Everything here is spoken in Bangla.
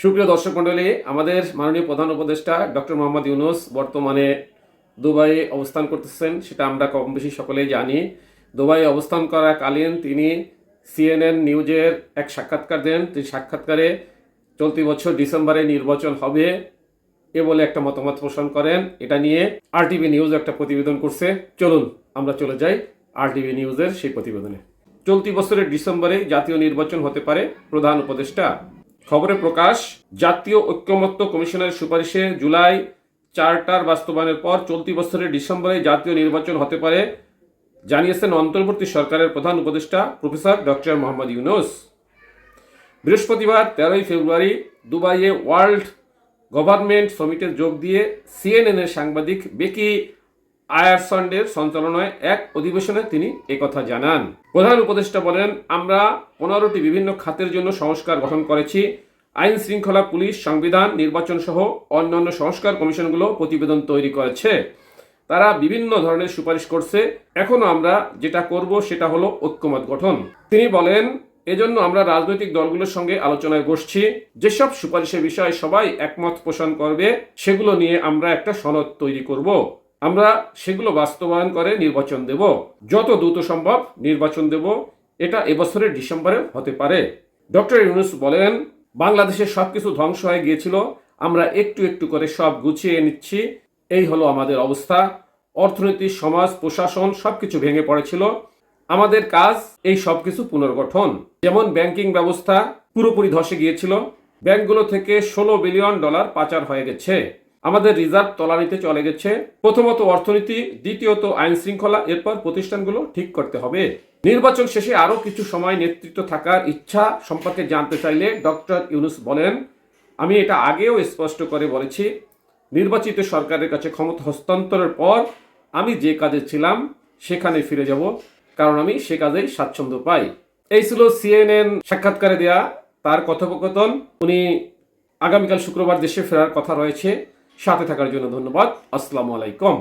সুপ্রিয় দর্শক মণ্ডলী, আমাদের মাননীয় প্রধান উপদেষ্টা ডক্টর মোহাম্মদ ইউনূস বর্তমানে দুবাইয়ে অবস্থান করতেছেন, সেটা আমরা কম বেশি সকলেই জানি। দুবাইয়ে অবস্থান করাকালীন তিনি CNN নিউজের এক সাক্ষাৎকার দেন। তিনি সাক্ষাৎকারে চলতি বছর ডিসেম্বরে নির্বাচন হবে এ বলে একটা মতামত পোষণ করেন। এটা নিয়ে RTV নিউজ একটা প্রতিবেদন করছে। চলুন আমরা চলে যাই RTV নিউজের সেই প্রতিবেদনে। চলতি বছরের ডিসেম্বরে জাতীয় নির্বাচন হতে পারে, প্রধান উপদেষ্টা। খবরে প্রকাশ, জাতীয় ঐক্যমত্য কমিশনের সুপারিশে জুলাই চার্টার বাস্তবায়নের পর চলতি বছরের ডিসেম্বরে জাতীয় নির্বাচন হতে পারে জানিয়েছেন অন্তর্বর্তী সরকারের প্রধান উপদেষ্টা প্রফেসর ডক্টর মোহাম্মদ ইউনূস। বৃহস্পতিবার 13 ফেব্রুয়ারি দুবাইয়ে ওয়ার্ল্ড গভর্নমেন্ট সামিটে যোগ দিয়ে CNN এর সাংবাদিক বেকি আয়ারসন্ডের সঞ্চালনায় এক অধিবেশনে তিনি একথা জানান। প্রধান উপদেষ্টা বলেন, আমরা 15টি বিভিন্ন খাতের জন্য সংস্কার গঠন করেছি। আইন শৃঙ্খলা, পুলিশ, সংবিধান, নির্বাচন সহ অন্যান্য সংস্কার কমিশনগুলো প্রতিবেদন তৈরি করেছে। তারা বিভিন্ন ধরনের সুপারিশ করছে। এখনো আমরা যেটা করব সেটা হলো ঐক্যমত গঠন। তিনি বলেন, এজন্য আমরা রাজনৈতিক দলগুলোর সঙ্গে আলোচনায় বসছি। যেসব সুপারিশের বিষয়ে সবাই একমত পোষণ করবে সেগুলো নিয়ে আমরা একটা সনদ তৈরি করব। আমরা সেগুলো বাস্তবায়ন করে নির্বাচন দেব, যত দ্রুত সম্ভব নির্বাচন দেব। এটা এবছরের ডিসেম্বরে হতে পারে। ডক্টর ইউনূস বলেন, বাংলাদেশের সবকিছু ধ্বংস হয়ে গিয়েছিল, আমরা একটু একটু করে সব গুছিয়ে নিচ্ছি। এই হলো আমাদের অবস্থা। অর্থনীতি, সমাজ, প্রশাসন সবকিছু ভেঙে পড়েছিল। আমাদের কাজ এই সবকিছু পুনর্গঠন। যেমন ব্যাংকিং ব্যবস্থা পুরোপুরি ধসে গিয়েছিল, ব্যাংকগুলো থেকে $16 বিলিয়ন পাচার হয়ে গেছে। আমাদের রিজার্ভ তলানিতে চলে গেছে। প্রথমত অর্থনীতি, দ্বিতীয়ত আইন শৃঙ্খলা, এরপর প্রতিষ্ঠানগুলো ঠিক করতে হবে। নির্বাচন শেষে আরো কিছু সময় নেতৃত্ব থাকার ইচ্ছা সম্পর্কে জানতে চাইলে ডক্টর ইউনূস বলেন, আমি এটা আগেও স্পষ্ট করে বলেছি, নির্বাচিত সরকারের কাছে ক্ষমতা হস্তান্তরের পর আমি যে কাজে ছিলাম সেখানে ফিরে যাব, কারণ আমি সে কাজেই স্বাচ্ছন্দ্য পাই। এই ছিল CNN সাক্ষাৎকারে দেয়া তার কথোপকথন। উনি আগামীকাল শুক্রবার দেশে ফেরার কথা রয়েছে। সাথে থাকার জন্য ধন্যবাদ। আসসালামু আলাইকুম।